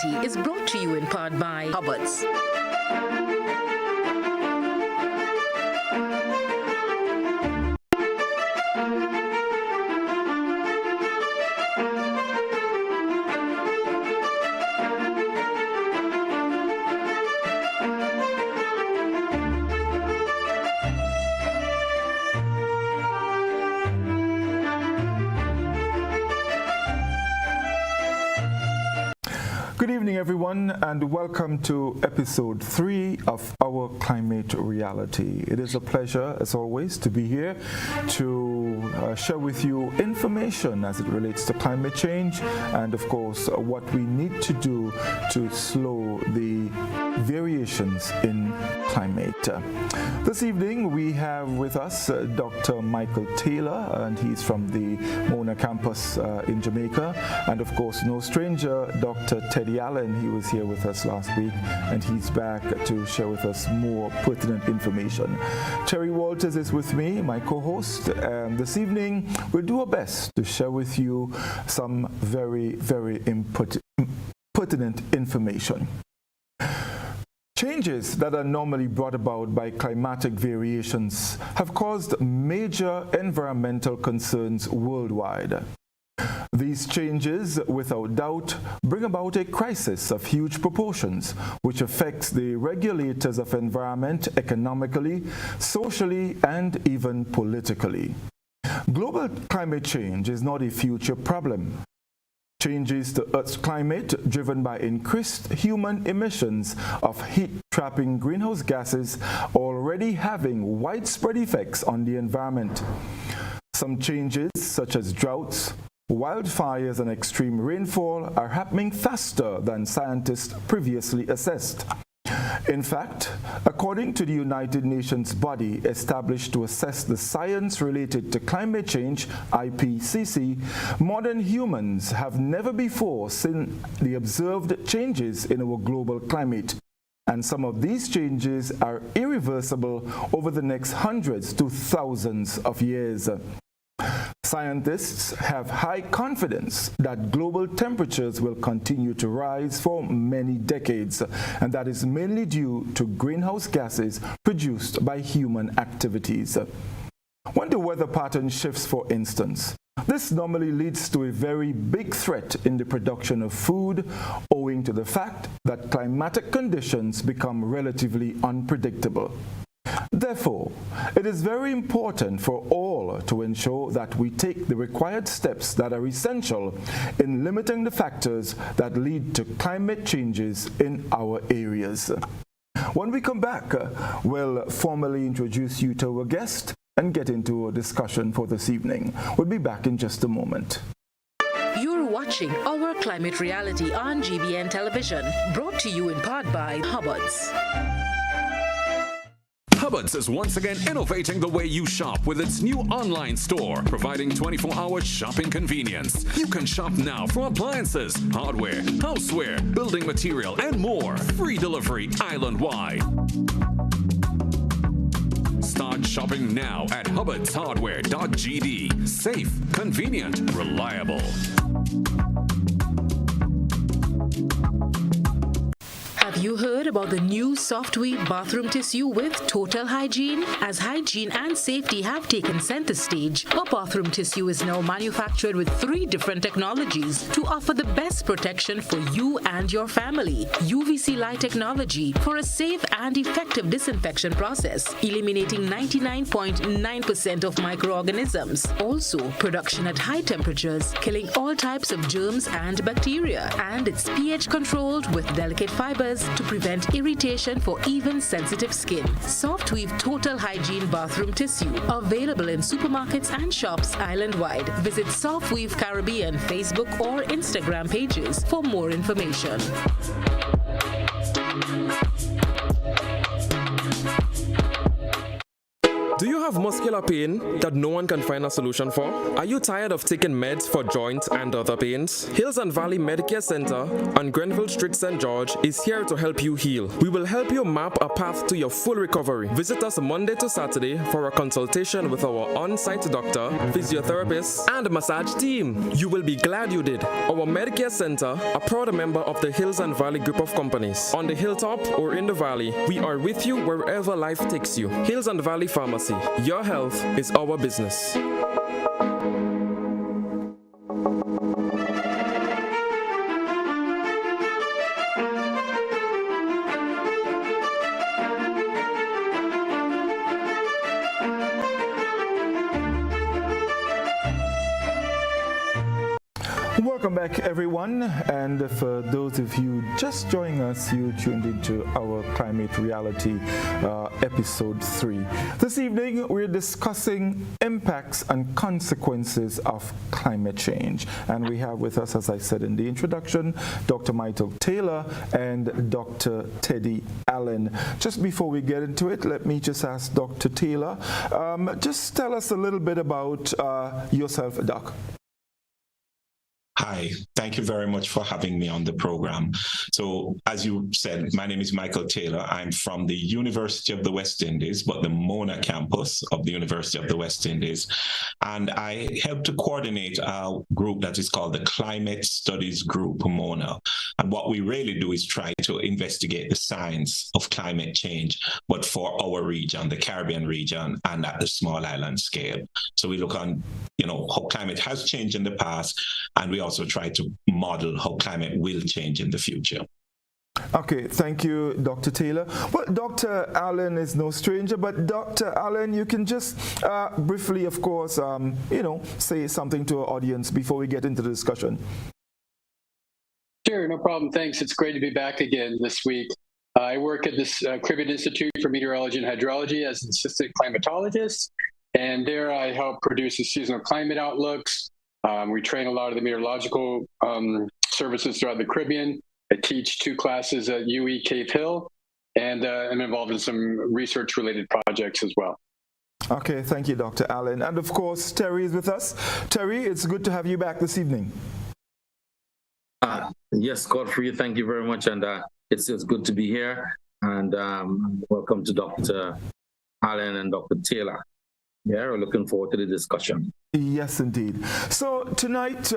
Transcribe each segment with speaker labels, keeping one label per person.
Speaker 1: Reality is brought to you in part by Hubbards.
Speaker 2: Good evening, everyone, and welcome to episode 3 of our Climate Reality. It is a pleasure, as always, to be here to share with you information as it relates to climate change and, of course, what we need to do to slow the variations in climate. This evening, we have with us Dr. Michael Taylor, and he's from the Mona campus in Jamaica, and, of course, no stranger, Dr. Teddy Allen. He was here with us last week, and he's back to share with us more pertinent information. Terry Walters is with me, my co-host. This evening, we'll do our best to share with you some very, very pertinent information. Changes that are normally brought about by climatic variations have caused major environmental concerns worldwide. These changes, without doubt, bring about a crisis of huge proportions, which affects the regulators of environment economically, socially, and even politically. Global climate change is not a future problem. Changes to Earth's climate, driven by increased human emissions of heat-trapping greenhouse gases, are already having widespread effects on the environment. Some changes, such as droughts, wildfires, and extreme rainfall, are happening faster than scientists previously assessed. In fact, according to the United Nations body established to assess the science related to climate change, IPCC, modern humans have never before seen the observed changes in our global climate. And some of these changes are irreversible over the next hundreds to thousands of years. Scientists have high confidence that global temperatures will continue to rise for many decades, and that is mainly due to greenhouse gases produced by human activities. When the weather pattern shifts, for instance, this normally leads to a very big threat in the production of food, owing to the fact that climatic conditions become relatively unpredictable. Therefore, it is very important for all to ensure that we take the required steps that are essential in limiting the factors that lead to climate changes in our areas. When we come back, we'll formally introduce you to our guest and get into a discussion for this evening. We'll be back in just a moment.
Speaker 1: You're watching Our Climate Reality on GBN Television, brought to you in part by Hubbards.
Speaker 3: Hubbards is once again innovating the way you shop with its new online store, providing 24-hour shopping convenience. You can shop now for appliances, hardware, houseware, building material, and more. Free delivery island-wide. Start shopping now at hubbardshardware.gd. Safe, convenient, reliable.
Speaker 1: Have you heard about the new Softweave bathroom tissue with total hygiene? As hygiene and safety have taken center stage, our bathroom tissue is now manufactured with 3 different technologies to offer the best protection for you and your family. UVC light technology for a safe and effective disinfection process, eliminating 99.9% of microorganisms. Also, production at high temperatures, killing all types of germs and bacteria. And it's pH controlled with delicate fibers to prevent irritation for even sensitive skin. Softweave Total Hygiene Bathroom Tissue, available in supermarkets and shops island-wide. Visit Softweave Caribbean Facebook or Instagram pages for more information.
Speaker 4: Do you have muscular pain that no one can find a solution for? Are you tired of taking meds for joint and other pains? Hills and Valley Medicare Center on Grenville Street, St. George is here to help you heal. We will help you map a path to your full recovery. Visit us Monday to Saturday for a consultation with our on-site doctor, physiotherapist, and massage team. You will be glad you did. Our Medicare Center, a proud member of the Hills and Valley group of companies. On the hilltop or in the valley, we are with you wherever life takes you. Hills and Valley Pharmacy. Your health is our business.
Speaker 2: Welcome back, everyone, and for those of you just joining us, you tuned into our Climate Reality episode 3. This evening we're discussing impacts and consequences of climate change, and we have with us, as I said in the introduction, Dr. Michael Taylor and Dr. Teddy Allen. Just before we get into it, let me just ask Dr. Taylor, just tell us a little bit about yourself, Doc.
Speaker 5: Hi, thank you very much for having me on the program. So, as you said, my name is Michael Taylor. I'm from the University of the West Indies, but the Mona campus of the University of the West Indies. And I help to coordinate a group that is called the Climate Studies Group, Mona. And what we really do is try to investigate the science of climate change, but for our region, the Caribbean region, and at the small island scale. So we look on, how climate has changed in the past, and we also try to model how climate will change in the future.
Speaker 2: Okay, thank you, Dr. Taylor. Well, Dr. Allen is no stranger, but Dr. Allen, you can just briefly, of course, say something to our audience before we get into the discussion.
Speaker 6: Sure, no problem. Thanks. It's great to be back again this week. I work at this Caribbean Institute for Meteorology and Hydrology as an assistant climatologist, and there I help produce the seasonal climate outlooks. We train a lot of the meteorological services throughout the Caribbean. I teach 2 classes at UE Cave Hill, and I'm involved in some research-related projects as well.
Speaker 2: Okay, thank you, Dr. Allen. And of course, Terry is with us. Terry, it's good to have you back this evening.
Speaker 7: Yes, Godfrey, thank you very much. And it's good to be here. And welcome to Dr. Allen and Dr. Taylor. Yeah, we're looking forward to the discussion.
Speaker 2: Yes, indeed. So tonight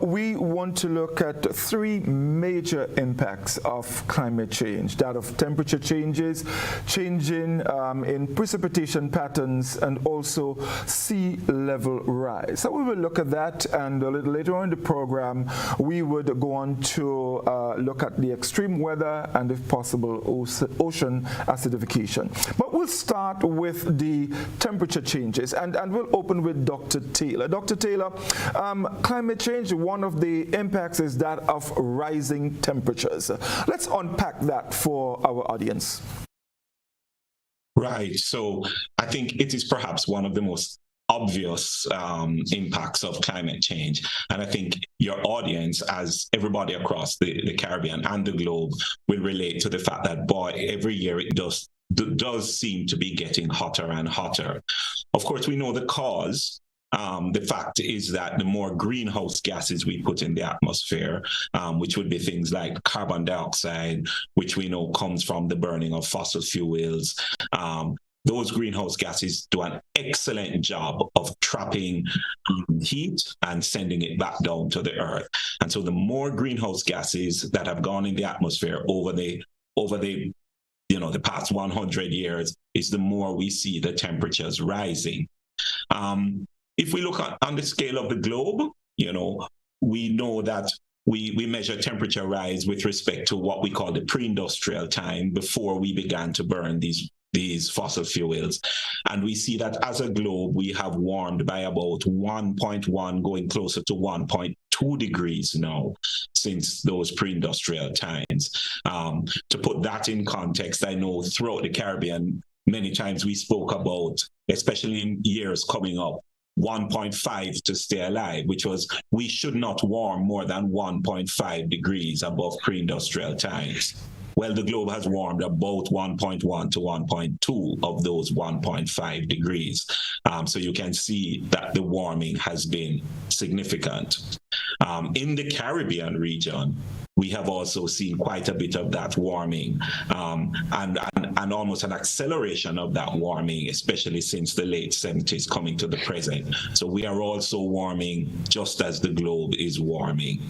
Speaker 2: we want to look at 3 major impacts of climate change: that of temperature changes, changing in precipitation patterns, and also sea level rise. So we will look at that, and a little later on in the program we would go on to look at the extreme weather and, if possible, ocean acidification. But we'll start with the temperature changes, and we'll open with Dr. Taylor. Dr. Taylor, climate change, one of the impacts is that of rising temperatures. Let's unpack that for our audience.
Speaker 5: Right. So I think it is perhaps one of the most obvious impacts of climate change. And I think your audience, as everybody across the Caribbean and the globe, will relate to the fact that, boy, every year it does seem to be getting hotter and hotter. Of course, we know the cause. The fact is that the more greenhouse gases we put in the atmosphere, which would be things like carbon dioxide, which we know comes from the burning of fossil fuels, those greenhouse gases do an excellent job of trapping heat and sending it back down to the earth. And so the more greenhouse gases that have gone in the atmosphere over the past 100 years is the more we see the temperatures rising. If we look on the scale of the globe, we know that we measure temperature rise with respect to what we call the pre-industrial time, before we began to burn these fossil fuels. And we see that as a globe, we have warmed by about 1.1, going closer to 1.2 degrees now since those pre-industrial times. To put that in context, I know throughout the Caribbean, many times we spoke about, especially in years coming up, 1.5 to stay alive, which was we should not warm more than 1.5 degrees above pre-industrial times. Well, the globe has warmed about 1.1 to 1.2 of those 1.5 degrees. So you can see that the warming has been significant. In the Caribbean region, we have also seen quite a bit of that warming and almost an acceleration of that warming, especially since the late 70s coming to the present. So we are also warming just as the globe is warming.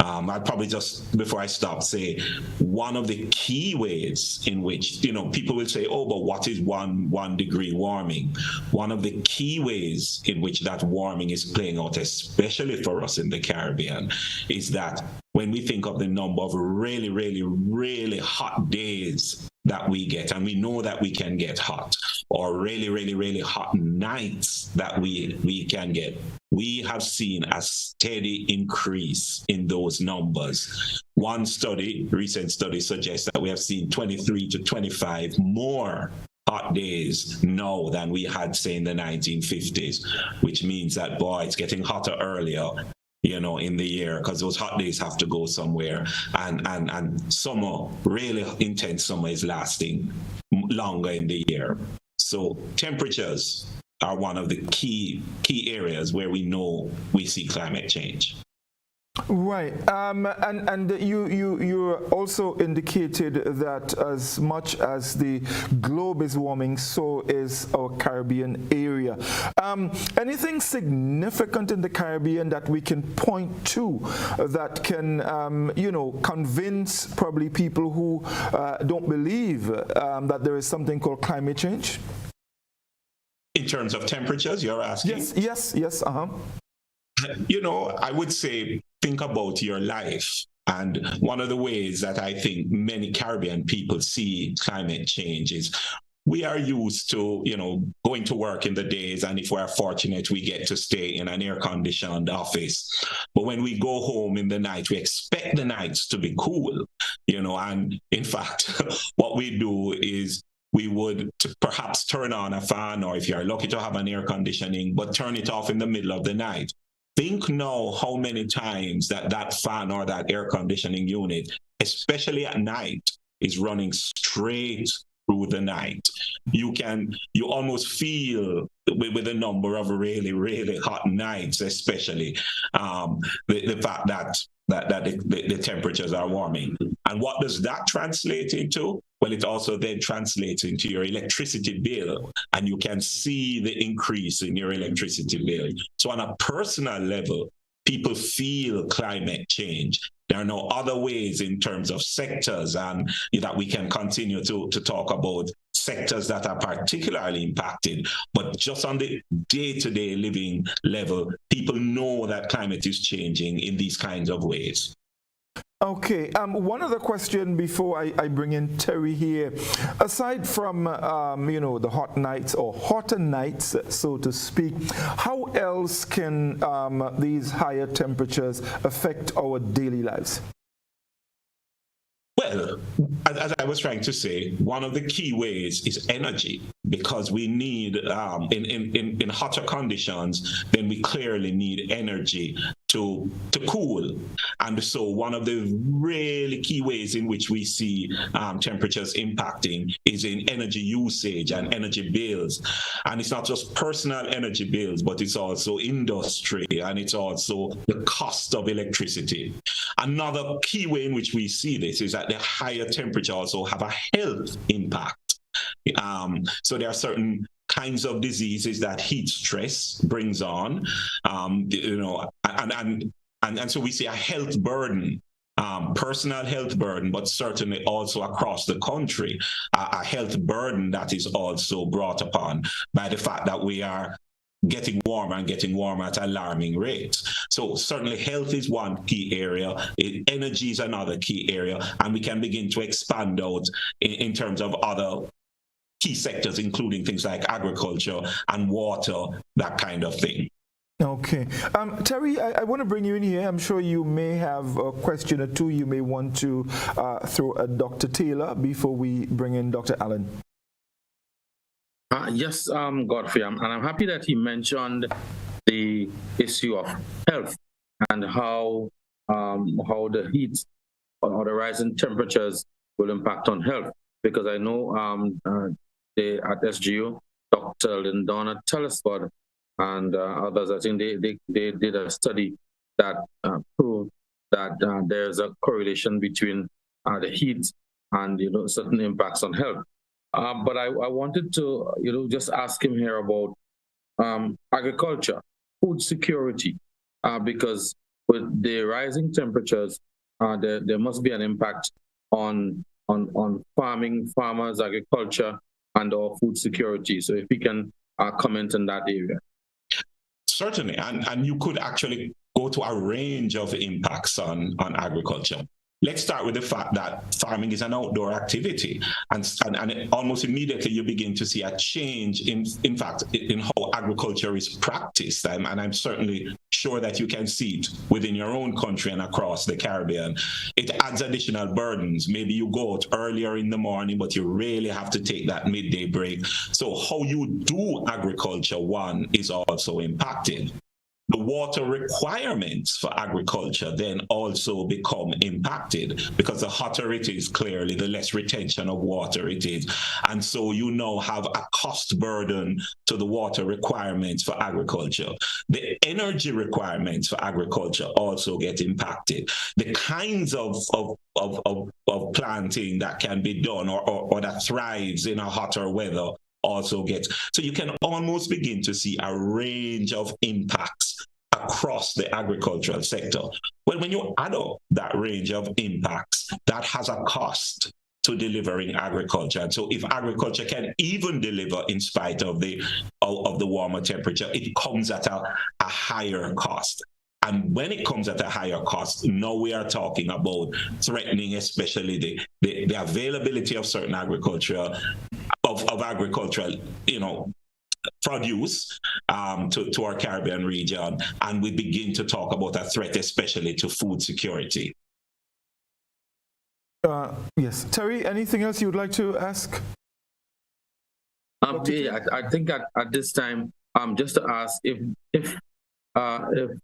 Speaker 5: I'll probably just, before I stop, say one of the key ways in which, people will say, oh, but what is 1 degree warming? One of the key ways in which that warming is playing out, especially for us in the Caribbean, is that when we think of the number of really, really, really hot days that we get, and we know that we can get hot, or really, really, really hot nights that we can get, we have seen a steady increase in those numbers. One recent study suggests that we have seen 23 to 25 more hot days now than we had, say, in the 1950s, which means that, boy, it's getting hotter earlier in the year, because those hot days have to go somewhere. And summer, really intense summer, is lasting longer in the year. So temperatures are one of the key areas where we know we see climate change.
Speaker 2: Right, and you also indicated that as much as the globe is warming, so is our Caribbean area. Anything significant in the Caribbean that we can point to that can, convince probably people who don't believe that there is something called climate change?
Speaker 5: In terms of temperatures, you're asking?
Speaker 2: Yes.
Speaker 5: I would say, think about your life. And one of the ways that I think many Caribbean people see climate change is we are used to, going to work in the days, and if we're fortunate, we get to stay in an air-conditioned office. But when we go home in the night, we expect the nights to be cool, and in fact, what we do is we would perhaps turn on a fan, or if you're lucky to have an air conditioning, but turn it off in the middle of the night. Think now how many times that fan or that air conditioning unit, especially at night, is running straight through the night. You almost feel with a number of really, really hot nights, especially the fact that the temperatures are warming. And what does that translate into? Well, it also then translates into your electricity bill, and you can see the increase in your electricity bill. So on a personal level, people feel climate change. There are no other ways in terms of sectors, and that we can continue to talk about sectors that are particularly impacted. But just on the day-to-day living level, people know that climate is changing in these kinds of ways.
Speaker 2: Okay, one other question before I bring in Terry here. Aside from, the hot nights or hotter nights, so to speak, how else can these higher temperatures affect our daily lives?
Speaker 5: Well, as I was trying to say, one of the key ways is energy, because we need, in hotter conditions, then we clearly need energy to cool. And so one of the really key ways in which we see temperatures impacting is in energy usage and energy bills. And it's not just personal energy bills, but it's also industry, and it's also the cost of electricity. Another key way in which we see this is that the higher temperature also have a health impact. So there are certain kinds of diseases that heat stress brings on, and so we see a health burden, personal health burden, but certainly also across the country, a health burden that is also brought upon by the fact that we are getting warmer and getting warmer at alarming rates. So certainly health is one key area, energy is another key area, and we can begin to expand out in terms of other key sectors, including things like agriculture and water, that kind of thing.
Speaker 2: Okay. Terry, I want to bring you in here. I'm sure you may have a question or two you may want to throw at Dr. Taylor before we bring in Dr. Allen.
Speaker 7: Yes, Godfrey, and I'm happy that he mentioned the issue of health and how the heat or the rising temperatures will impact on health. Because I know they at SGU, Dr. Lindona Telesford and others, I think they did a study that proved that there's a correlation between the heat and certain impacts on health. But I wanted to just ask him here about agriculture, food security, because with the rising temperatures, there must be an impact on farming, farmers, agriculture, and our food security. So if we can comment on that area.
Speaker 5: Certainly, and you could actually go to a range of impacts on agriculture. Let's start with the fact that farming is an outdoor activity, and almost immediately you begin to see a change in fact in how agriculture is practiced, and I'm certainly sure that you can see it within your own country and across the Caribbean. It adds additional burdens. Maybe you go out earlier in the morning, but you really have to take that midday break. So how you do agriculture, one, is also impacted. The water requirements for agriculture then also become impacted, because the hotter it is, clearly, the less retention of water it is. And so you now have a cost burden to the water requirements for agriculture. The energy requirements for agriculture also get impacted. The kinds of planting that can be done or that thrives in a hotter weather also gets. So you can almost begin to see a range of impacts across the agricultural sector. Well, when you add up that range of impacts, that has a cost to delivering agriculture. And so if agriculture can even deliver in spite of the warmer temperature, it comes at a higher cost. And when it comes at a higher cost, now we are talking about threatening especially the availability of certain agricultural produce to our Caribbean region, and we begin to talk about a threat especially to food security.
Speaker 2: Yes, Terry, anything else you would like to ask?
Speaker 7: Yeah, I think at this time, just to ask if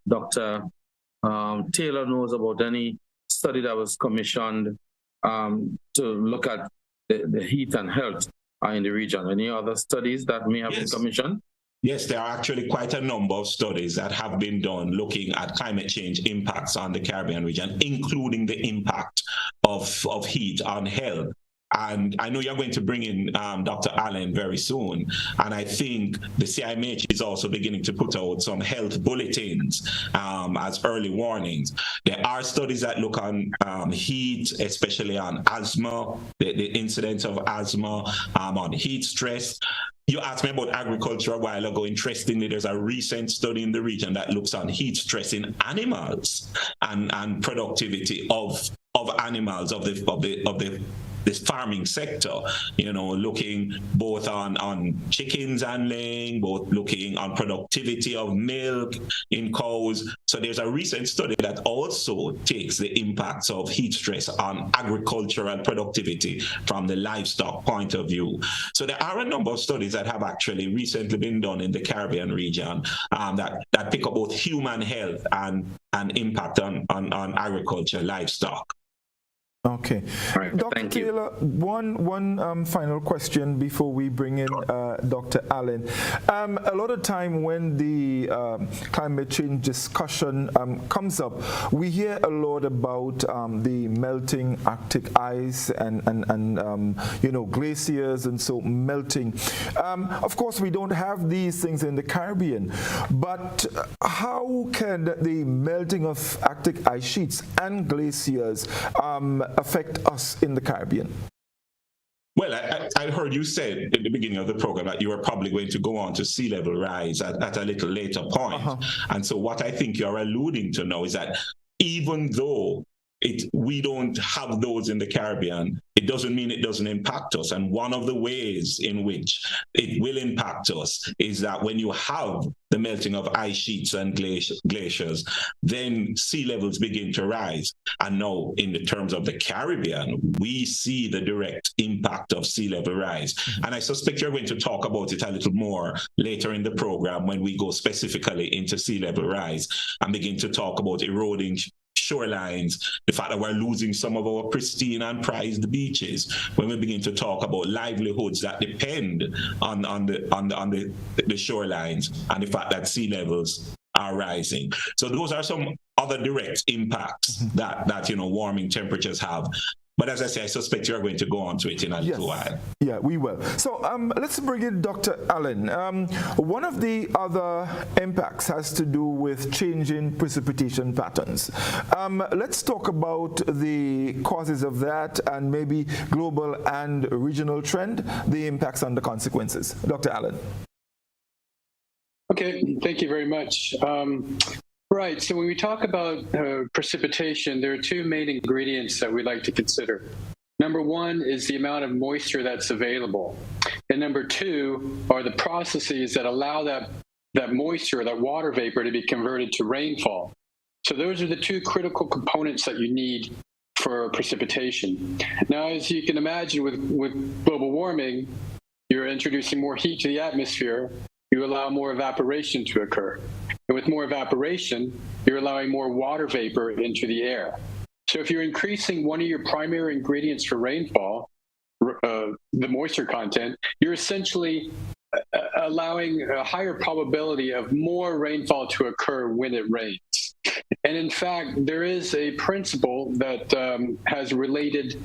Speaker 7: Dr. Taylor knows about any study that was commissioned to look at the heat and health in the region. Any other studies that may have been commissioned?
Speaker 5: Yes, there are actually quite a number of studies that have been done looking at climate change impacts on the Caribbean region, including the impact of heat on health. And I know you're going to bring in Dr. Allen very soon. And I think the CIMH is also beginning to put out some health bulletins as early warnings. There are studies that look on heat, especially on asthma, the incidence of asthma, on heat stress. You asked me about agriculture a while ago. Interestingly, there's a recent study in the region that looks on heat stress in animals and productivity of animals, of this farming sector, looking both on chickens and laying, both looking on productivity of milk in cows. So there's a recent study that also takes the impacts of heat stress on agricultural productivity from the livestock point of view. So there are a number of studies that have actually recently been done in the Caribbean region that pick up both human health and impact on agriculture, livestock.
Speaker 2: Okay.
Speaker 7: Right,
Speaker 2: Dr. Taylor, one final question before we bring in Dr. Allen. A lot of time when the climate change discussion comes up, we hear a lot about the melting Arctic ice and glaciers and so melting. Of course, we don't have these things in the Caribbean, but how can the melting of Arctic ice sheets and glaciers affect us in the Caribbean?
Speaker 5: Well, I heard you say at the beginning of the program that you were probably going to go on to sea level rise at a little later point. And so what I think you're alluding to now is that even though we don't have those in the Caribbean, it doesn't mean it doesn't impact us. And one of the ways in which it will impact us is that when you have the melting of ice sheets and glaciers, then sea levels begin to rise. And now, in the terms of the Caribbean, we see the direct impact of sea level rise. And I suspect you're going to talk about it a little more later in the program when we go specifically into sea level rise and begin to talk about eroding shorelines, the fact that we're losing some of our pristine and prized beaches, when we begin to talk about livelihoods that depend on the shorelines, and the fact that sea levels are rising. So those are some other direct impacts that warming temperatures have. But as I say, I suspect you're going to go on to it in a little while.
Speaker 2: Yeah, we will. So let's bring in Dr. Allen. One of the other impacts has to do with changing precipitation patterns. Let's talk about the causes of that and maybe global and regional trend, the impacts and the consequences. Dr. Allen.
Speaker 6: Okay, thank you very much. Right, so when we talk about precipitation, there are two main ingredients that we like to consider. Number one is the amount of moisture that's available. And number two are the processes that allow that moisture, that water vapor, to be converted to rainfall. So those are the two critical components that you need for precipitation. Now, as you can imagine, with global warming, you're introducing more heat to the atmosphere. You allow more evaporation to occur. And with more evaporation, you're allowing more water vapor into the air. So if you're increasing one of your primary ingredients for rainfall, the moisture content, you're essentially allowing a higher probability of more rainfall to occur when it rains. And in fact, there is a principle that has related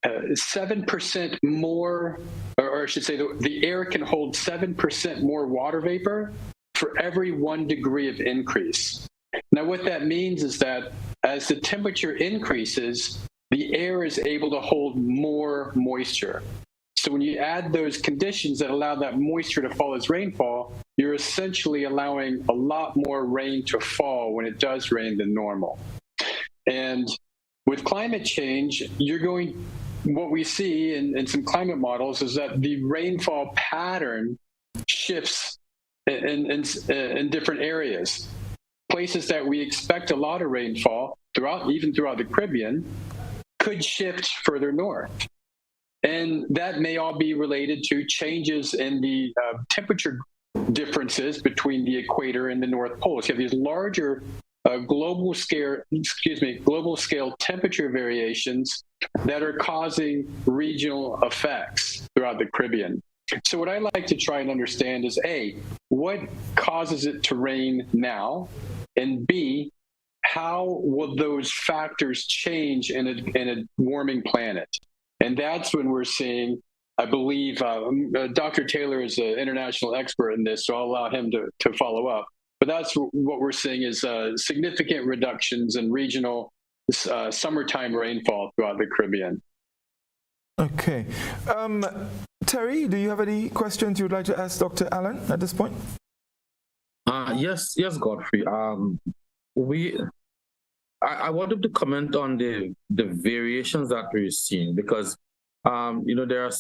Speaker 6: 7% more, or I should say the air can hold 7% more water vapor for every 1 degree of increase. Now, what that means is that as the temperature increases, the air is able to hold more moisture. So when you add those conditions that allow that moisture to fall as rainfall, you're essentially allowing a lot more rain to fall when it does rain than normal. And with climate change, what we see in some climate models is that the rainfall pattern shifts in different areas. Places that we expect a lot of rainfall even throughout the Caribbean could shift further north. And that may all be related to changes in the temperature differences between the equator and the North Pole. So you have these larger global scale temperature variations that are causing regional effects throughout the Caribbean. So what I like to try and understand is A, what causes it to rain now? And B, how will those factors change in a warming planet? And that's when we're seeing, I believe, Dr. Taylor is an international expert in this, so I'll allow him to follow up. But that's what we're seeing is significant reductions in regional summertime rainfall throughout the Caribbean.
Speaker 2: Okay. Terry, do you have any questions you would like to ask Dr. Allen at this point?
Speaker 7: Yes, Godfrey. I wanted to comment on the variations that we're seeing because there are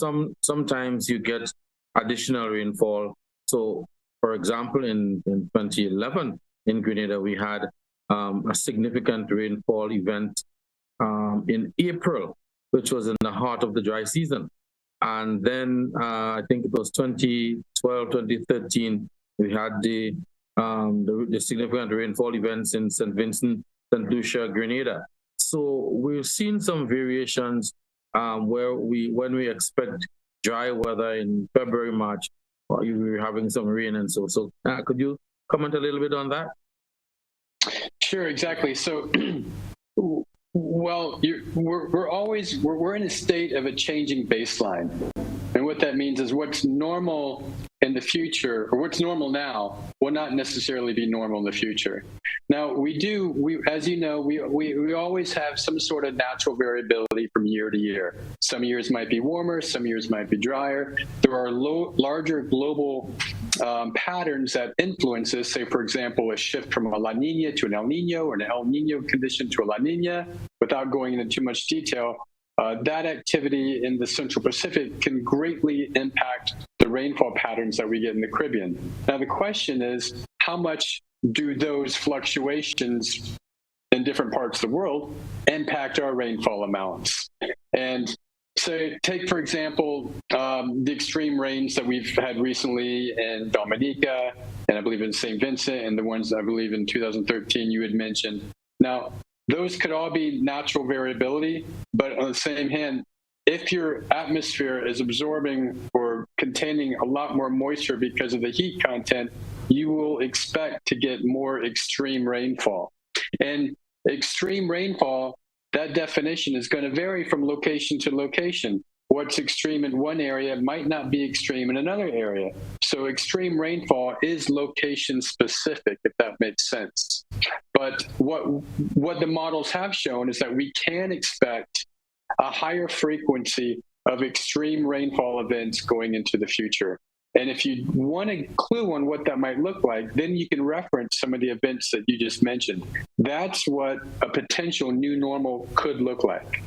Speaker 7: sometimes you get additional rainfall. So, for example, in 2011 in Grenada, we had a significant rainfall event in April, which was in the heart of the dry season. And then I think it was 2012, 2013, we had the significant rainfall events in St. Vincent, St. Lucia, Grenada. So we've seen some variations where when we expect dry weather in February, March, we're having some rain and so. So could you comment a little bit on that?
Speaker 6: Sure, exactly. So, well, we're in a state of a changing baseline. And what that means is what's normal in the future, or what's normal now, will not necessarily be normal in the future. Now, as you know, we always have some sort of natural variability from year to year. Some years might be warmer, some years might be drier. There are larger global patterns that influence this. Say, for example, a shift from a La Nina to an El Nino, or an El Nino condition to a La Nina. Without going into too much detail, that activity in the Central Pacific can greatly impact the rainfall patterns that we get in the Caribbean. Now, the question is, how much do those fluctuations in different parts of the world impact our rainfall amounts? And so take, for example, the extreme rains that we've had recently in Dominica, and I believe in St. Vincent, and the ones I believe in 2013 you had mentioned. Now, those could all be natural variability, but on the same hand, if your atmosphere is absorbing or containing a lot more moisture because of the heat content, you will expect to get more extreme rainfall. And extreme rainfall, that definition is going to vary from location to location. What's extreme in one area might not be extreme in another area. So extreme rainfall is location specific, if that makes sense. But what the models have shown is that we can expect a higher frequency of extreme rainfall events going into the future. And if you want a clue on what that might look like, then you can reference some of the events that you just mentioned. That's what a potential new normal could look like.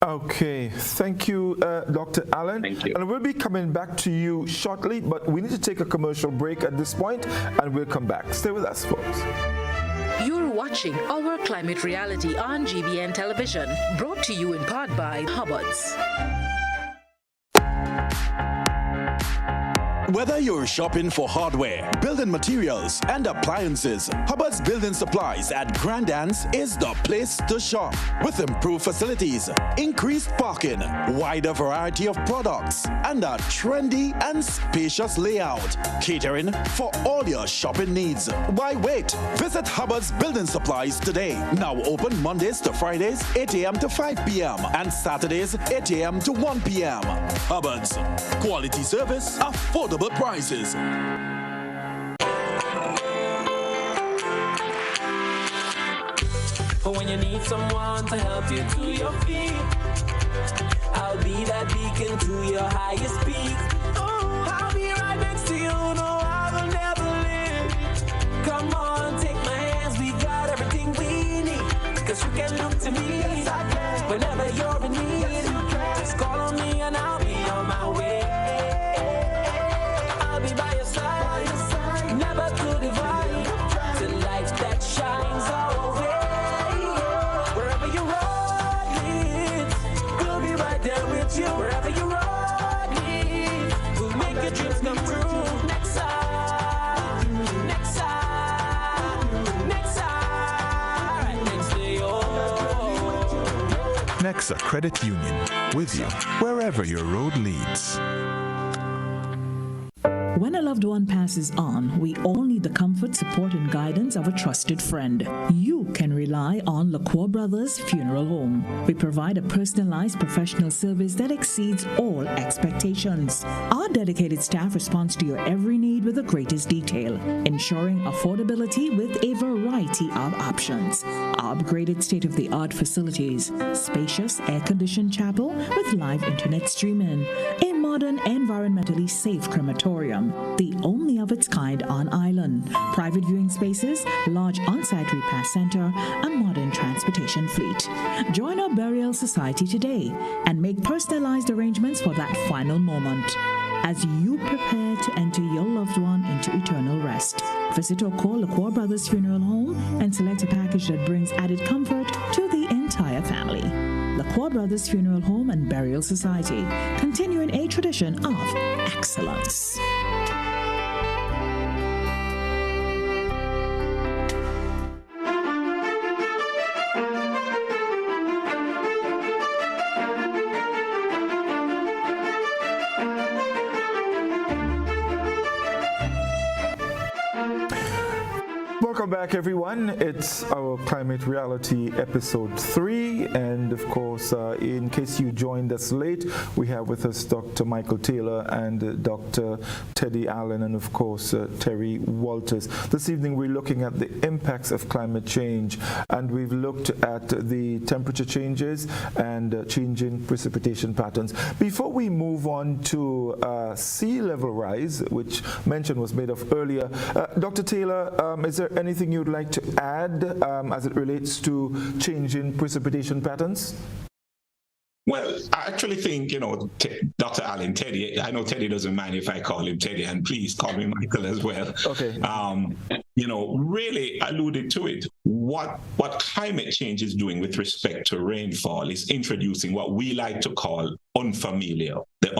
Speaker 2: Okay, thank you, Dr. Allen.
Speaker 5: Thank you.
Speaker 2: And we'll be coming back to you shortly, but we need to take a commercial break at this point, and we'll come back. Stay with us, folks.
Speaker 1: You're watching Our Climate Reality on GBN Television, brought to you in part by Hubbard's.
Speaker 8: Whether you're shopping for hardware, building materials, and appliances, Hubbard's Building Supplies at Grandans is the place to shop. With improved facilities, increased parking, wider variety of products, and a trendy and spacious layout, catering for all your shopping needs. Why wait? Visit Hubbard's Building Supplies today. Now open Mondays to Fridays, 8 a.m. to 5 p.m. and Saturdays, 8 a.m. to 1 p.m. Hubbard's. Quality service, affordable prices.
Speaker 9: When you need someone to help you to your feet, I'll be that beacon to your highest peak. Oh, I'll be right next to you, no, I will never leave. Come on, take my hands, we got everything we need. Cause you can look to me whenever you're in need. Just call on me and I'll be on my way. I'll be by your side, never to divide, the light that shines our way. Wherever your road leads, we'll be right there with you. Wherever your road leads, we'll make your dreams come true. Next side, next side, next side, next to you.
Speaker 10: Nexa Credit Union, with you wherever your road leads.
Speaker 11: When a loved one passes on, we all need the comfort, support, and guidance of a trusted friend. You can rely on LaCour Brothers Funeral Home. We provide a personalized professional service that exceeds all expectations. Our dedicated staff responds to your every need with the greatest detail, ensuring affordability with a variety of options. Our upgraded state-of-the-art facilities, spacious air-conditioned chapel with live internet streaming, a modern, environmentally safe crematorium, the only of its kind on island, private viewing spaces, large on-site repast center, a modern transportation fleet. Join our burial society today and make personalized arrangements for that final moment. As you prepare to enter your loved one into eternal rest, visit or call LaCour Brothers Funeral Home and select a package that brings added comfort to the entire family. LaCour Brothers Funeral Home and Burial Society, continuing a tradition of excellence.
Speaker 2: Welcome back, everyone. It's our Climate Reality episode 3, and of course, in case you joined us late, we have with us Dr. Michael Taylor and Dr. Teddy Allen, and of course, Terry Walters. This evening, we're looking at the impacts of climate change, and we've looked at the temperature changes and changing precipitation patterns. Before we move on to sea level rise, which mention was made of earlier, Dr. Taylor, is there anything you'd like to add as it relates to changing precipitation patterns?
Speaker 5: Well, I actually think, Dr. Allen, Teddy, I know Teddy doesn't mind if I call him Teddy, and please call me Michael as well.
Speaker 2: Okay.
Speaker 5: really alluded to it. What climate change is doing with respect to rainfall is introducing what we like to call the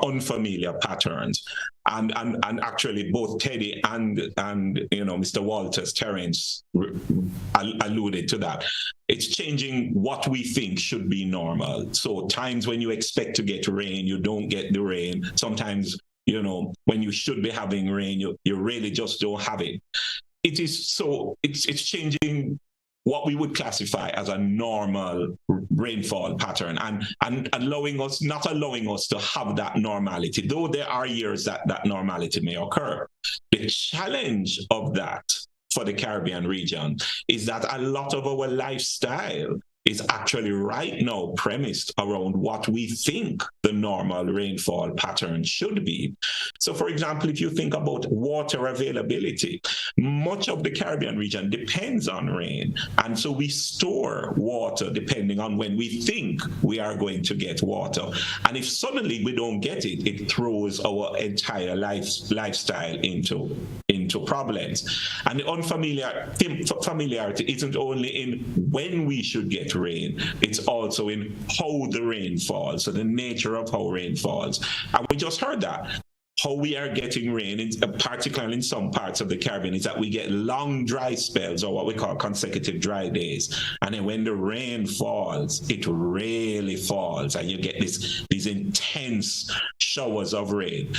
Speaker 5: unfamiliar patterns. And actually both Teddy and Mr. Walters Terence alluded to that. It's changing what we think should be normal. So times when you expect to get rain, you don't get the rain. Sometimes, when you should be having rain, you really just don't have it. It's changing what we would classify as a normal rainfall pattern and not allowing us to have that normality, though there are years that normality may occur. The challenge of that for the Caribbean region is that a lot of our lifestyle is actually right now premised around what we think the normal rainfall pattern should be. So, for example, if you think about water availability, much of the Caribbean region depends on rain. And so we store water depending on when we think we are going to get water. And if suddenly we don't get it, it throws our entire lifestyle into problems. And the familiarity isn't only in when we should get rain, it's also in how the rain falls, so the nature of how rain falls. And we just heard that. How we are getting rain, particularly in some parts of the Caribbean, is that we get long dry spells, or what we call consecutive dry days. And then when the rain falls, it really falls, and you get these intense showers of rain.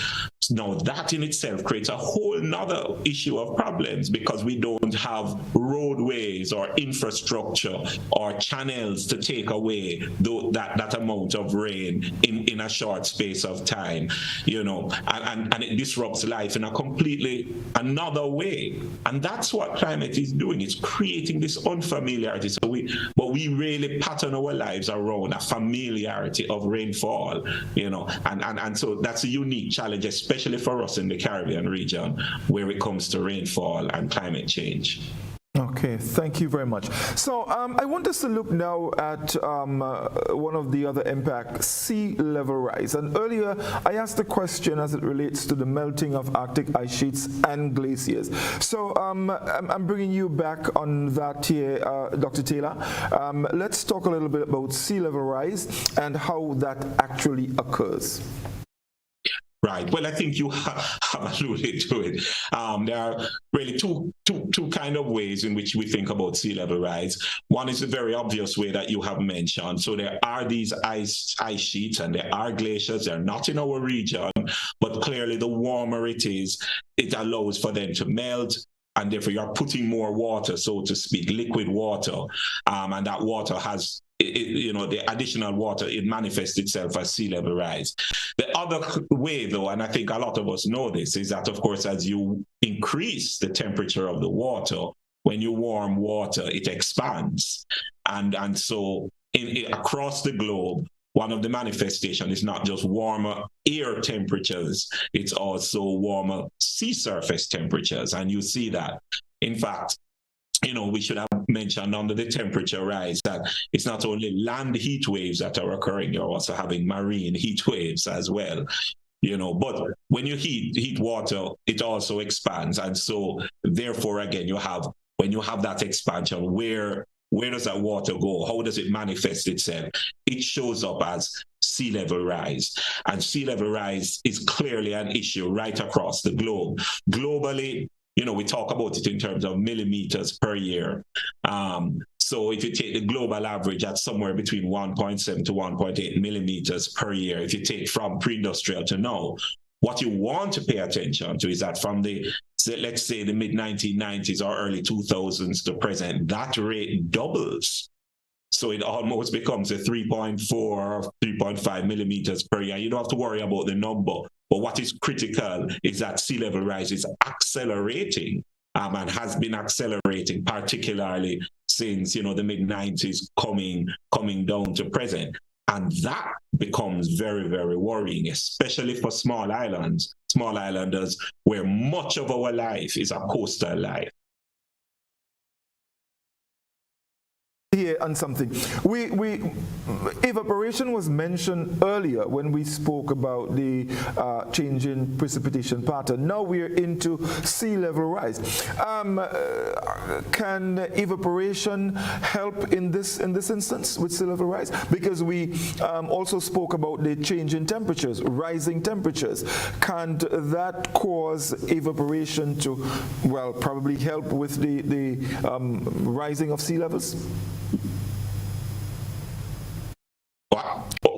Speaker 5: Now, that in itself creates a whole nother issue of problems, because we don't have roadways or infrastructure or channels to take away that amount of rain in a short space of time, and it disrupts life in a completely another way. And that's what climate is doing. It's creating this unfamiliarity. But we really pattern our lives around a familiarity of rainfall, and so that's a unique challenge, especially for us in the Caribbean region, where it comes to rainfall and climate change.
Speaker 2: Okay, thank you very much. So I want us to look now at one of the other impacts, sea level rise. And earlier I asked a question as it relates to the melting of Arctic ice sheets and glaciers. So I'm bringing you back on that here, Dr. Taylor. Let's talk a little bit about sea level rise and how that actually occurs.
Speaker 5: Right. Well, I think you have alluded to it. There are really two kind of ways in which we think about sea level rise. One is the very obvious way that you have mentioned. So there are these ice sheets and there are glaciers. They're not in our region, but clearly the warmer it is, it allows for them to melt. And therefore you're putting more water, so to speak, liquid water. And that water has the additional water, it manifests itself as sea level rise. The other way, though, and I think a lot of us know this, is that, of course, as you increase the temperature of the water, when you warm water, it expands. And so across the globe, one of the manifestations is not just warmer air temperatures, it's also warmer sea surface temperatures. And you see that. In fact, we should have mentioned under the temperature rise that it's not only land heat waves that are occurring, you're also having marine heat waves as well. But when you heat water, it also expands. And so therefore, again, when you have that expansion, where does that water go? How does it manifest itself? It shows up as sea level rise. And sea level rise is clearly an issue right across the globe. Globally, we talk about it in terms of millimeters per year. So if you take the global average, that's somewhere between 1.7 to 1.8 millimeters per year. If you take from pre-industrial to now, what you want to pay attention to is that from let's say the mid-1990s or early 2000s to present, that rate doubles. So it almost becomes a 3.4 or 3.5 millimeters per year. You don't have to worry about the number. But what is critical is that sea level rise is accelerating and has been accelerating, particularly since the mid-90s coming down to present. And that becomes very, very worrying, especially for small islanders, where much of our life is a coastal life.
Speaker 2: here on something. Evaporation was mentioned earlier when we spoke about the change in precipitation pattern. Now we're into sea level rise. Can evaporation help in this instance with sea level rise? Because we also spoke about the change in temperatures, rising temperatures. Can that cause evaporation to, well, probably help with the rising of sea levels?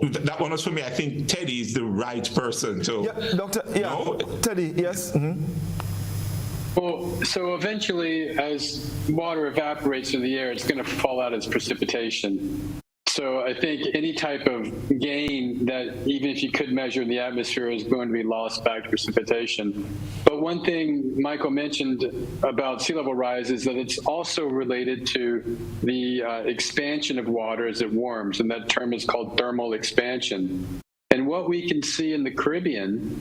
Speaker 5: That one was for me. I think Teddy is the right person to.
Speaker 2: Yeah, Doctor. Yeah, no? Teddy. Yes. Mm-hmm.
Speaker 6: Well, so eventually, as water evaporates in the air, it's going to fall out as precipitation. So I think any type of gain that even if you could measure in the atmosphere is going to be lost back to precipitation. But one thing Michael mentioned about sea level rise is that it's also related to the expansion of water as it warms, and that term is called thermal expansion. And what we can see in the Caribbean,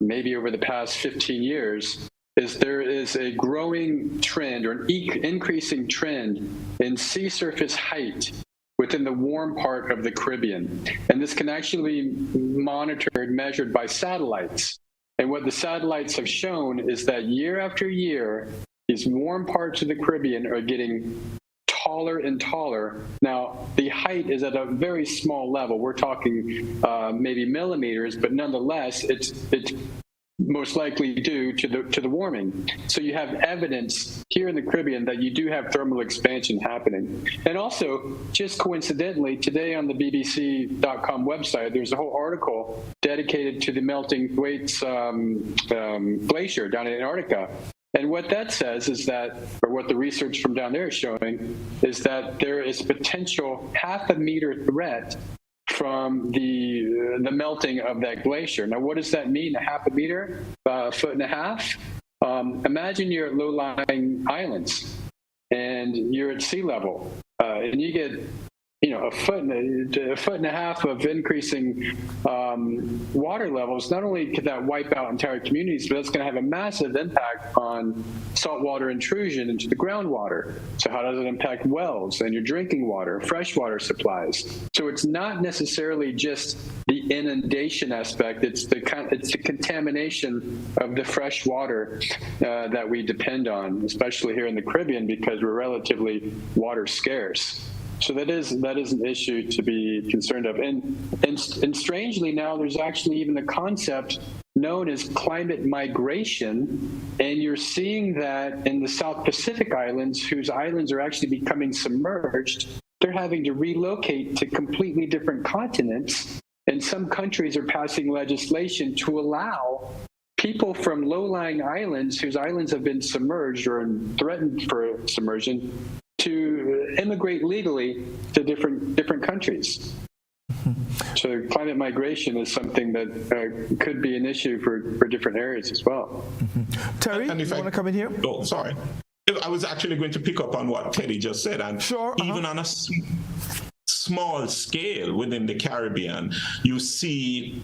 Speaker 6: maybe over the past 15 years, is there is a growing trend or an increasing trend in sea surface height within the warm part of the Caribbean. And this can actually be monitored, measured by satellites. And what the satellites have shown is that year after year, these warm parts of the Caribbean are getting taller and taller. Now, the height is at a very small level. We're talking maybe millimeters, but nonetheless, it's most likely due to the warming. So you have evidence here in the Caribbean that you do have thermal expansion happening. And also, just coincidentally, today on the BBC.com website, there's a whole article dedicated to the melting Thwaites glacier down in Antarctica. And what that says is that, or what the research from down there is showing, is that there is a potential 0.5 meter threat from the melting of that glacier. Now, what does that mean? 0.5 meter, 1.5 feet? Imagine you're at low-lying islands and you're at sea level, and you get, a foot and a half of increasing water levels. Not only could that wipe out entire communities, but it's going to have a massive impact on saltwater intrusion into the groundwater. So how does it impact wells and your drinking water, freshwater supplies? So it's not necessarily just the inundation aspect. It's the contamination of the fresh water that we depend on, especially here in the Caribbean, because we're relatively water scarce. So that is an issue to be concerned of. And strangely now, there's actually even a concept known as climate migration, and you're seeing that in the South Pacific islands, whose islands are actually becoming submerged. They're having to relocate to completely different continents, and some countries are passing legislation to allow people from low-lying islands, whose islands have been submerged or threatened for submersion, to immigrate legally to different countries. So climate migration is something that could be an issue for different areas as well.
Speaker 2: Terry, you want to come in here?
Speaker 5: Oh, sorry. I was actually going to pick up on what Teddy just said. And
Speaker 2: sure,
Speaker 5: even on a small scale within the Caribbean, you see,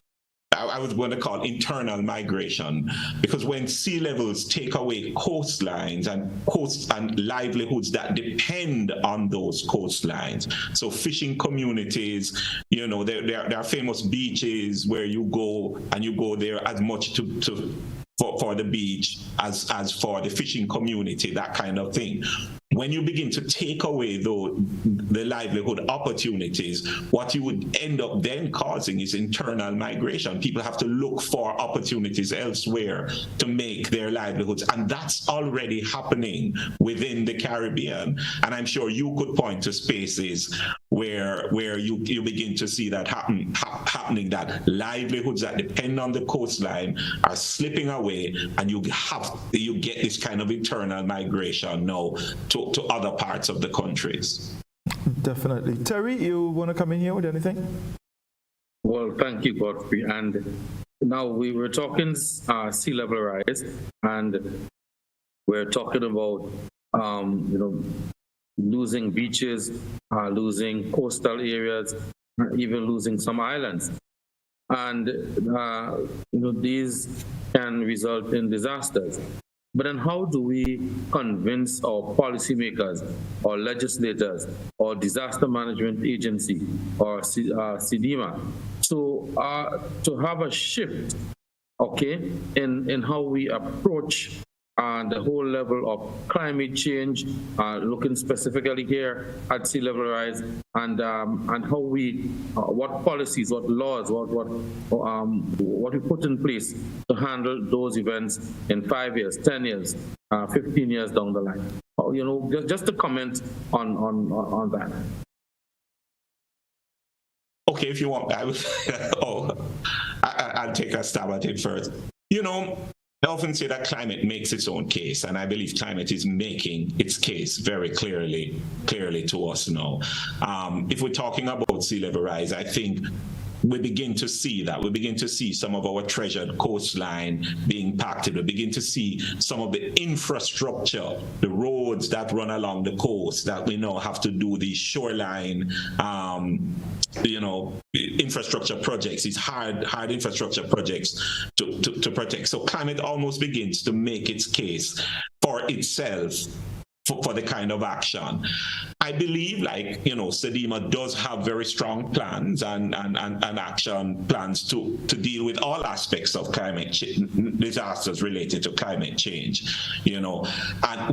Speaker 5: I was going to call it internal migration, because when sea levels take away coastlines and livelihoods that depend on those coastlines, so fishing communities, there are famous beaches where you go there as much for the beach as for the fishing community, that kind of thing. When you begin to take away the livelihood opportunities, what you would end up then causing is internal migration. People have to look for opportunities elsewhere to make their livelihoods. And that's already happening within the Caribbean. And I'm sure you could point to spaces where you begin to see that happening, that livelihoods that depend on the coastline are slipping away, and you get this kind of internal migration now to other parts of the countries.
Speaker 2: Definitely. Terry, you want to come in here with anything?
Speaker 7: Well, thank you, Godfrey. And now we were talking sea level rise, and we're talking about losing beaches, losing coastal areas, even losing some islands. And these can result in disasters. But then how do we convince our policymakers or legislators or disaster management agency or CDMA to have a shift, okay, in how we approach the whole level of climate change, looking specifically here at sea level rise, and how we, what policies, what laws, what we put in place to handle those events in 5 years, 10 years, 15 years down the line. Just to comment on that.
Speaker 5: Okay, if you want, I'll take a stab at it first. I often say that climate makes its own case, and I believe climate is making its case very clearly to us now. If we're talking about sea level rise, I think we begin to see that. We begin to see some of our treasured coastline being impacted. We begin to see some of the infrastructure, the roads that run along the coast that we now have to do these shoreline infrastructure projects, these hard infrastructure projects to protect. So climate almost begins to make its case for itself for the kind of action. I believe, SEDEMA does have very strong plans and action plans to deal with all aspects of climate change, disasters related to climate change, And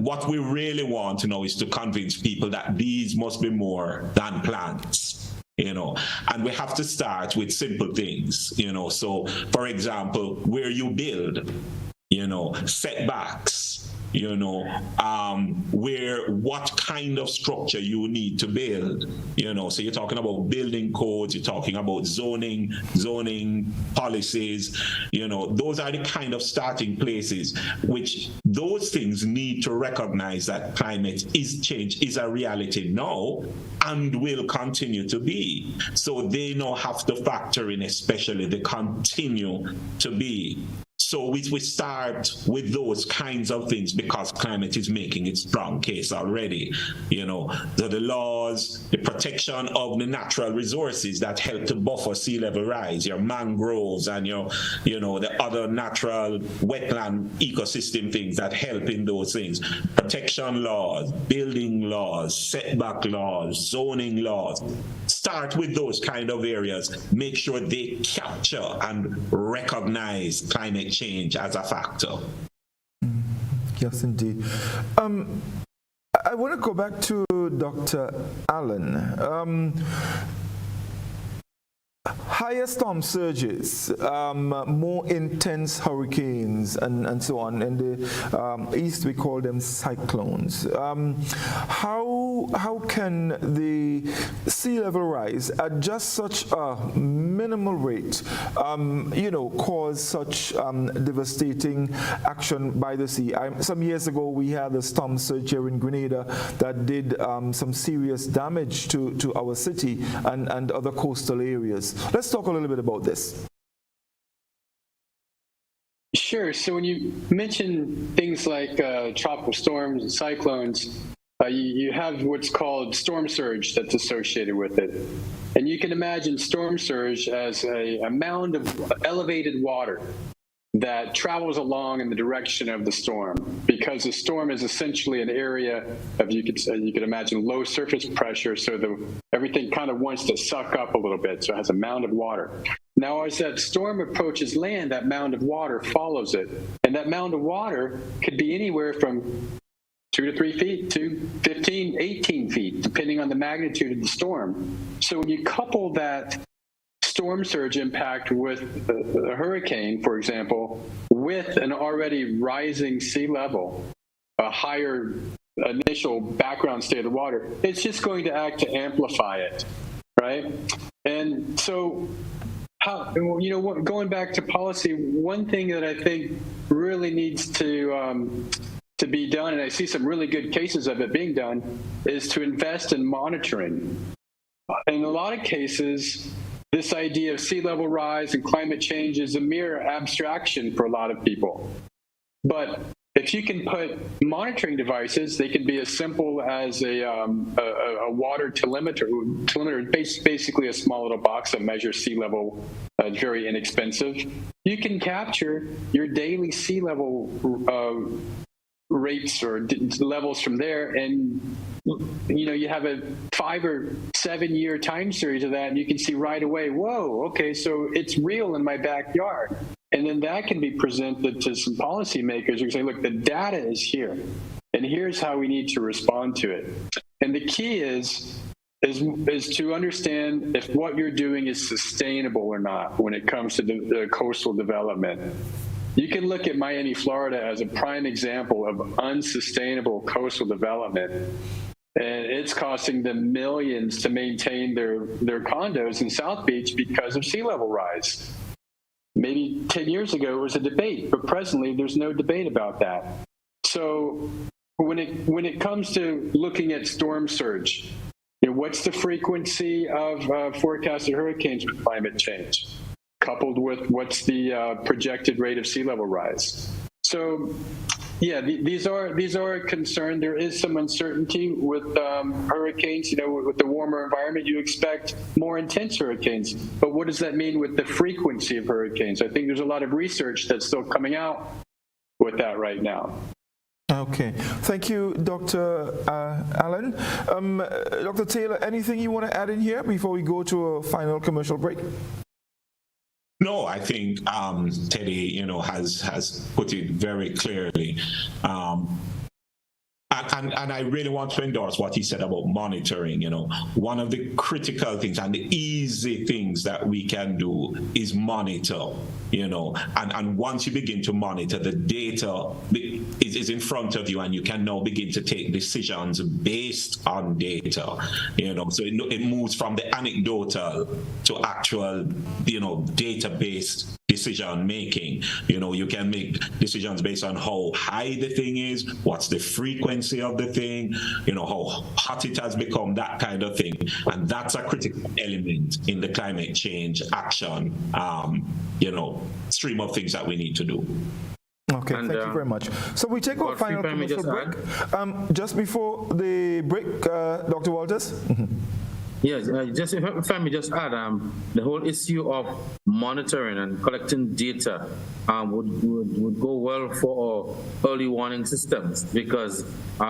Speaker 5: what we really want to know is to convince people that these must be more than plans. And we have to start with simple things, So, for example, where you build, setbacks, what kind of structure you need to build, So you're talking about building codes, you're talking about zoning policies, those are the kind of starting places which those things need to recognize that climate change is a reality now and will continue to be. So they now have to factor in, especially the continue to be. So we start with those kinds of things because climate is making its strong case already. The laws, the protection of the natural resources that help to buffer sea level rise, your mangroves and the other natural wetland ecosystem things that help in those things. Protection laws, building laws, setback laws, zoning laws. Start with those kind of areas. Make sure they capture and recognize climate change as a factor.
Speaker 2: Yes, indeed. I want to go back to Dr. Allen. Higher storm surges, more intense hurricanes, and so on. In the East, we call them cyclones. How can the sea level rise at just such a minimal rate, cause such devastating action by the sea? Some years ago, we had a storm surge here in Grenada that did some serious damage to our city and other coastal areas. Let's talk a little bit about this.
Speaker 6: Sure. So when you mention things like tropical storms and cyclones, you have what's called storm surge that's associated with it. And you can imagine storm surge as a mound of elevated water that travels along in the direction of the storm, because the storm is essentially an area of, you could imagine, low surface pressure, so everything kind of wants to suck up a little bit, so it has a mound of water. Now, as that storm approaches land, that mound of water follows it, and that mound of water could be anywhere from 2 to 3 feet to 15, 18 feet, depending on the magnitude of the storm. So when you couple that storm surge impact with a hurricane, for example, with an already rising sea level, a higher initial background state of the water, it's just going to act to amplify it, right? And so, going back to policy, one thing that I think really needs to be done, and I see some really good cases of it being done, is to invest in monitoring. In a lot of cases, this idea of sea level rise and climate change is a mere abstraction for a lot of people. But if you can put monitoring devices, they can be as simple as a water telemeter, basically a small little box that measures sea level, very inexpensive. You can capture your daily sea level rates or levels from there, and you have a 5 or 7 year time series of that, and you can see right away, whoa, okay, so it's real in my backyard. And then that can be presented to some policymakers who say, look, the data is here, and here's how we need to respond to it. And the key is to understand if what you're doing is sustainable or not when it comes to the coastal development. You can look at Miami, Florida as a prime example of unsustainable coastal development. And it's costing them millions to maintain their condos in South Beach because of sea level rise. Maybe 10 years ago it was a debate, but presently there's no debate about that. So when it comes to looking at storm surge, what's the frequency of forecasted hurricanes with climate change, coupled with what's the projected rate of sea level rise? So, yeah, these are a concern. There is some uncertainty with hurricanes. With the warmer environment, you expect more intense hurricanes. But what does that mean with the frequency of hurricanes? I think there's a lot of research that's still coming out with that right now.
Speaker 2: Okay. Thank you, Dr. Allen. Dr. Taylor, anything you want to add in here before we go to a final commercial break?
Speaker 5: No, I think Teddy, has put it very clearly. And I really want to endorse what he said about monitoring. One of the critical things and the easy things that we can do is monitor, and once you begin to monitor, the data is in front of you, and you can now begin to take decisions based on data, so it moves from the anecdotal to actual, data-based decision making. You can make decisions based on how high the thing is, what's the frequency of the thing, how hot it has become, that kind of thing. And that's a critical element in the climate change action, stream of things that we need to do.
Speaker 2: Okay, thank you very much. So we take our final commercial break. Just before the break, Dr. Walters?
Speaker 7: Yes, just if I may just add, the whole issue of monitoring and collecting data would go well for our early warning systems, because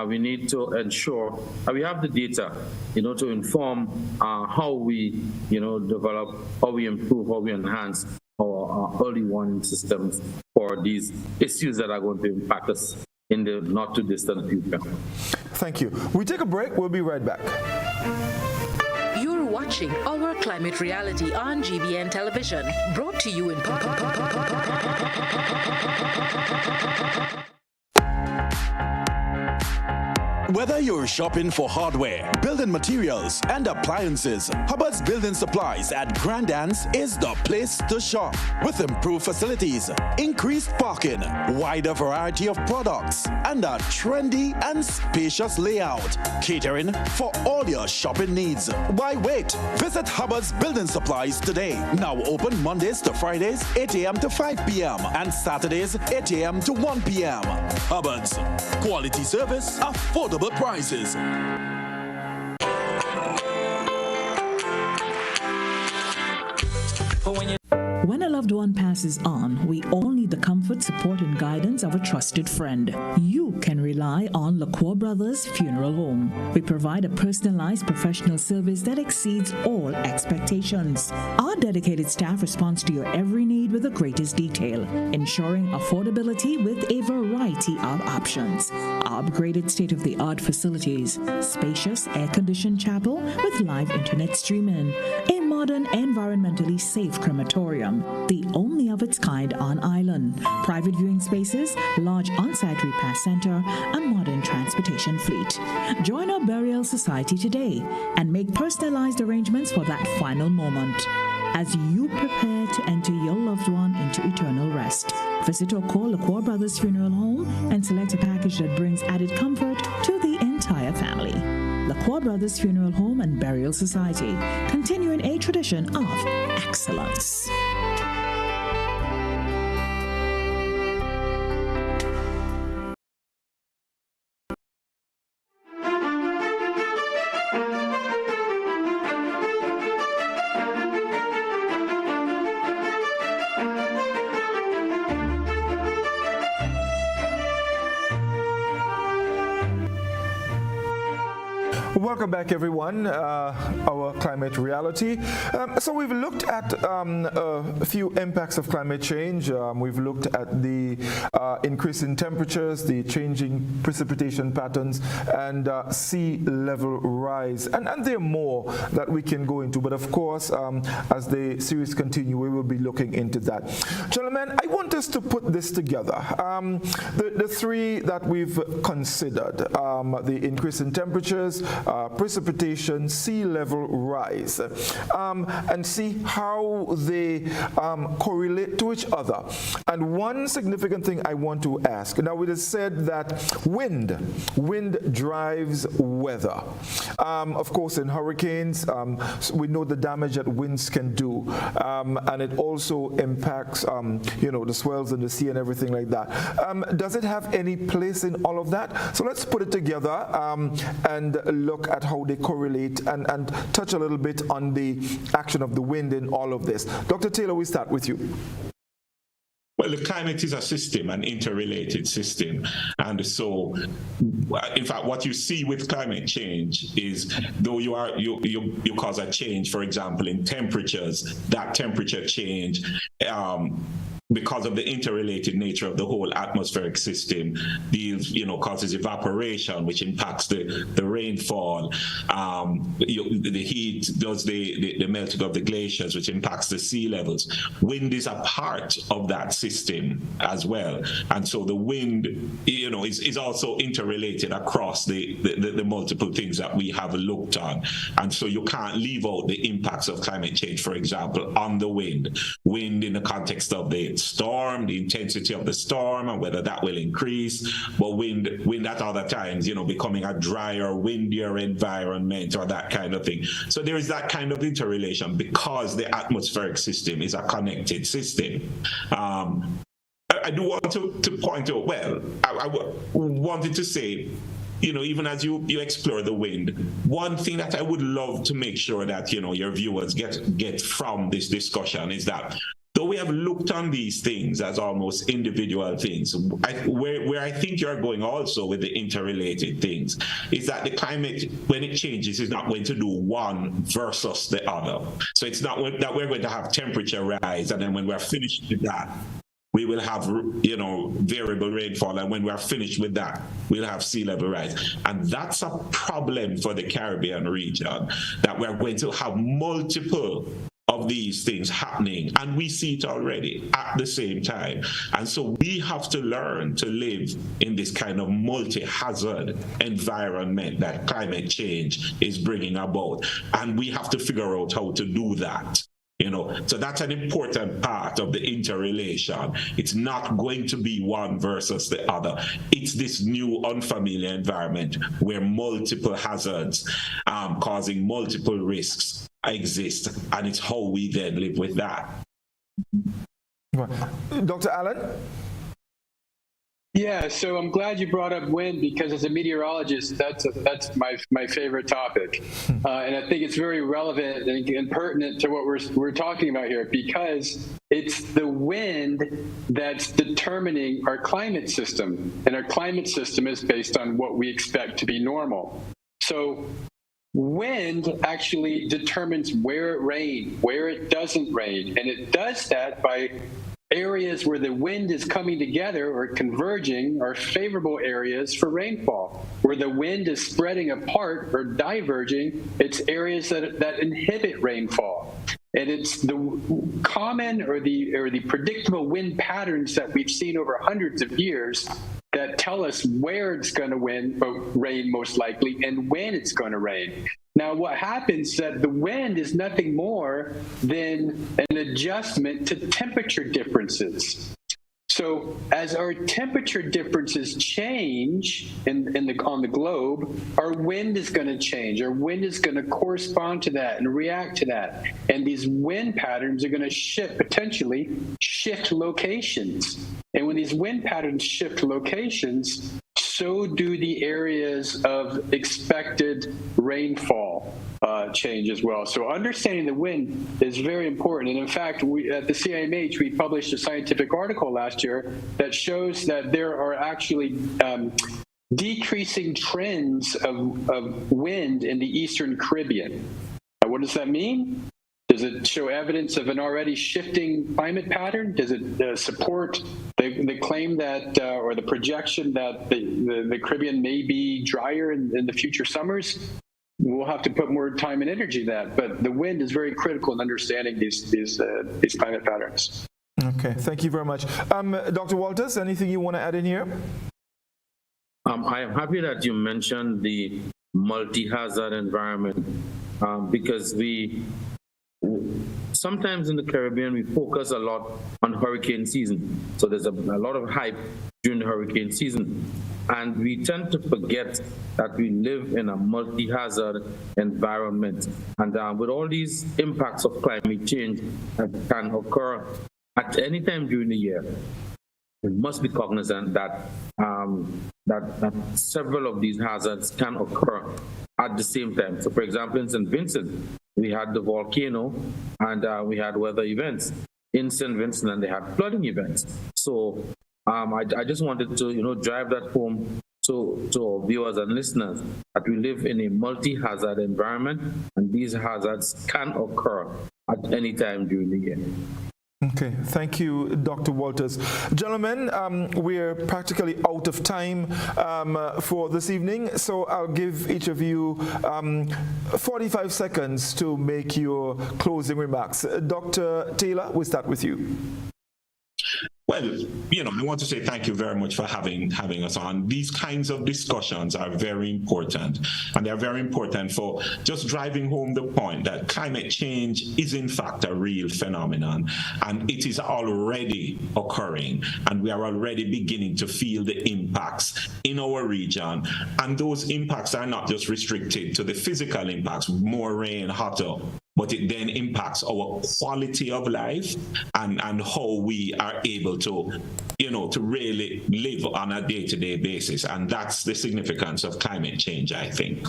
Speaker 7: we need to ensure we have the data, to inform how we, develop, how we improve, how we enhance our early warning systems for these issues that are going to impact us in the not too distant future.
Speaker 2: Thank you. We take a break. We'll be right back.
Speaker 1: You're watching Our Climate Reality on GBN Television, brought to you in
Speaker 8: Whether you're shopping for hardware, building materials, and appliances, Hubbard's Building Supplies at Grandans is the place to shop. With improved facilities, increased parking, wider variety of products, and a trendy and spacious layout, catering for all your shopping needs. Why wait? Visit Hubbard's Building Supplies today. Now open Mondays to Fridays, 8 a.m. to 5 p.m. and Saturdays, 8 a.m. to 1 p.m. Hubbard's. Quality service, affordable prices.
Speaker 11: When a loved one passes on, we all need the comfort, support, and guidance of a trusted friend. You can rely on LaCour Brothers Funeral Home. We provide a personalized professional service that exceeds all expectations. Our dedicated staff responds to your every need with the greatest detail, ensuring affordability with a variety of options. Our upgraded state-of-the-art facilities, spacious air-conditioned chapel with live internet streaming, a modern, environmentally safe crematorium, the only of its kind on island, private viewing spaces, large on-site repast center, a modern transportation fleet. Join our burial society today and make personalized arrangements for that final moment. As you prepare to enter your loved one into eternal rest, visit or call LaCour Brothers Funeral Home and select a package that brings added comfort to the entire family. LaCour Brothers Funeral Home and Burial Society, continuing a tradition of excellence.
Speaker 2: Welcome back, everyone. Our climate reality. So we've looked at a few impacts of climate change. We've looked at the increase in temperatures, the changing precipitation patterns, and sea level rise. And there are more that we can go into. But of course, as the series continue, we will be looking into that. Gentlemen, I want us to put this together. The three that we've considered, the increase in temperatures, precipitation, sea level rise, and see how they correlate to each other. And one significant thing I want to ask, now it is said that wind drives weather. Of course, in hurricanes, we know the damage that winds can do, and it also impacts, the swells in the sea and everything like that. Does it have any place in all of that? So let's put it together and look at how they correlate and touch a little bit on the action of the wind in all of this. Dr. Taylor, we start with you.
Speaker 5: Well, the climate is a system, an interrelated system. And so, in fact, what you see with climate change is, though you cause a change, for example, in temperatures, that temperature change, because of the interrelated nature of the whole atmospheric system, causes evaporation, which impacts the rainfall. The heat does the melting of the glaciers, which impacts the sea levels. Wind is a part of that system as well. And so the wind, is also interrelated across the multiple things that we have looked on. And so you can't leave out the impacts of climate change, for example, on the wind. Wind in the context of the storm, the intensity of the storm, and whether that will increase. But wind at other times, becoming a drier, windier environment or that kind of thing. So there is that kind of interrelation because the atmospheric system is a connected system. I do want to point out, I wanted to say, even as you explore the wind, one thing that I would love to make sure that, your viewers get from this discussion is that though we have looked on these things as almost individual things, where I think you're going also with the interrelated things, is that the climate, when it changes, is not going to do one versus the other. So it's not that we're going to have temperature rise, and then when we're finished with that, we will have, variable rainfall. And when we're finished with that, we'll have sea level rise. And that's a problem for the Caribbean region, that we're going to have multiple of these things happening, and we see it already at the same time. And so we have to learn to live in this kind of multi-hazard environment that climate change is bringing about. And we have to figure out how to do that. So that's an important part of the interrelation. It's not going to be one versus the other. It's this new unfamiliar environment where multiple hazards causing multiple risks exist, and it's how we then live with that.
Speaker 2: Dr. Allen?
Speaker 6: Yeah, so I'm glad you brought up wind, because as a meteorologist, that's my favorite topic, and I think it's very relevant and pertinent to what we're talking about here, because it's the wind that's determining our climate system, and our climate system is based on what we expect to be normal. So wind actually determines where it rains, where it doesn't rain, and it does that by areas where the wind is coming together or converging are favorable areas for rainfall. Where the wind is spreading apart or diverging, it's areas that inhibit rainfall. And it's the common or the predictable wind patterns that we've seen over hundreds of years that tell us where it's going to rain most likely and when it's going to rain. Now, what happens is that the wind is nothing more than an adjustment to temperature differences. So as our temperature differences change on the globe, our wind is going to change. Our wind is going to correspond to that and react to that. And these wind patterns are going to potentially shift locations. And when these wind patterns shift locations, so do the areas of expected rainfall change as well. So understanding the wind is very important. And in fact, at the CIMH, we published a scientific article last year that shows that there are actually decreasing trends of wind in the Eastern Caribbean. Now, what does that mean? Does it show evidence of an already shifting climate pattern? Does it support the claim that, or the projection that the Caribbean may be drier in the future summers? We'll have to put more time and energy in that. But the wind is very critical in understanding these climate patterns.
Speaker 2: Okay, thank you very much. Dr. Walters, anything you want to add in here?
Speaker 7: I am happy that you mentioned the multi-hazard environment because sometimes in the Caribbean, we focus a lot on hurricane season. So there's a lot of hype during the hurricane season. And we tend to forget that we live in a multi-hazard environment. And with all these impacts of climate change that can occur at any time during the year, we must be cognizant that that several of these hazards can occur at the same time. So, for example, in St. Vincent, we had the volcano and we had weather events in St. Vincent, and they had flooding events. So, I just wanted to drive that home to our viewers and listeners that we live in a multi-hazard environment, and these hazards can occur at any time during the year.
Speaker 2: Okay, thank you, Dr. Walters. Gentlemen, we're practically out of time for this evening, so I'll give each of you 45 seconds to make your closing remarks. Dr. Taylor, we'll start with you.
Speaker 5: Well, I want to say thank you very much for having us on. These kinds of discussions are very important, and they're very important for just driving home the point that climate change is in fact a real phenomenon, and it is already occurring, and we are already beginning to feel the impacts in our region. And those impacts are not just restricted to the physical impacts, more rain, hotter, but it then impacts our quality of life and how we are able to, to really live on a day-to-day basis. And that's the significance of climate change, I think.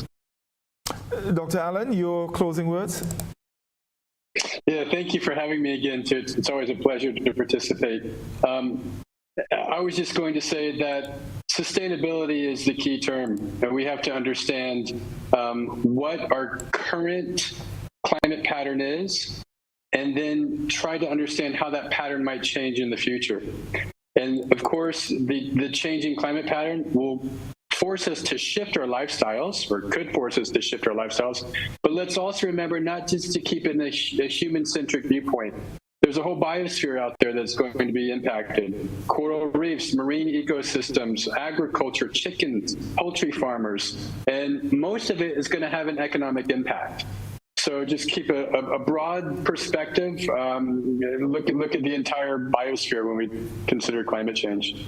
Speaker 2: Dr. Allen, your closing words?
Speaker 6: Yeah, thank you for having me again, too. It's always a pleasure to participate. I was just going to say that sustainability is the key term, and we have to understand what our current climate pattern is, and then try to understand how that pattern might change in the future. And of course, the changing climate pattern will force us to shift our lifestyles, or could force us to shift our lifestyles. But let's also remember not just to keep it in a human-centric viewpoint. There's a whole biosphere out there that's going to be impacted. Coral reefs, marine ecosystems, agriculture, chickens, poultry farmers, and most of it is going to have an economic impact. So just keep a broad perspective. Look at the entire biosphere when we consider climate change.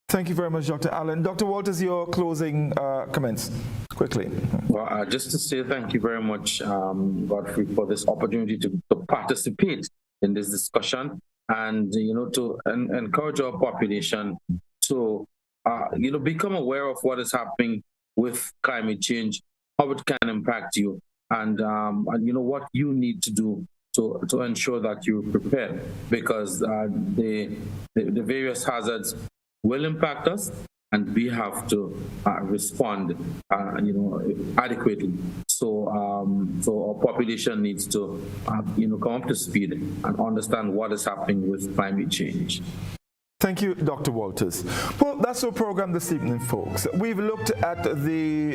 Speaker 2: Thank you very much, Dr. Allen. Dr. Walters, your closing comments, quickly.
Speaker 7: Well, just to say thank you very much, Godfrey, for this opportunity to participate in this discussion, and to encourage our population to become aware of what is happening with climate change, how it can impact you, and what you need to do to ensure that you're prepared, because the various hazards will impact us, and we have to respond adequately. So our population needs to come up to speed and understand what is happening with climate change.
Speaker 2: Thank you, Dr. Walters. Well, that's our program this evening, folks. We've looked at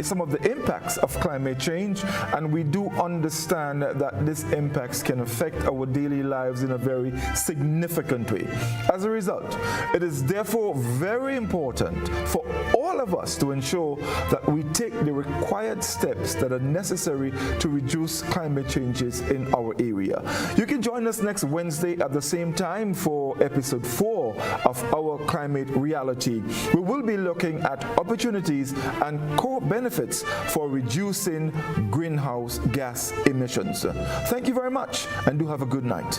Speaker 2: some of the impacts of climate change, and we do understand that these impacts can affect our daily lives in a very significant way. As a result, it is therefore very important for all of us to ensure that we take the required steps that are necessary to reduce climate changes in our area. You can join us next Wednesday at the same time for episode 4 of our climate reality. We will be looking at opportunities and core benefits for reducing greenhouse gas emissions. Thank you very much, and do have a good night.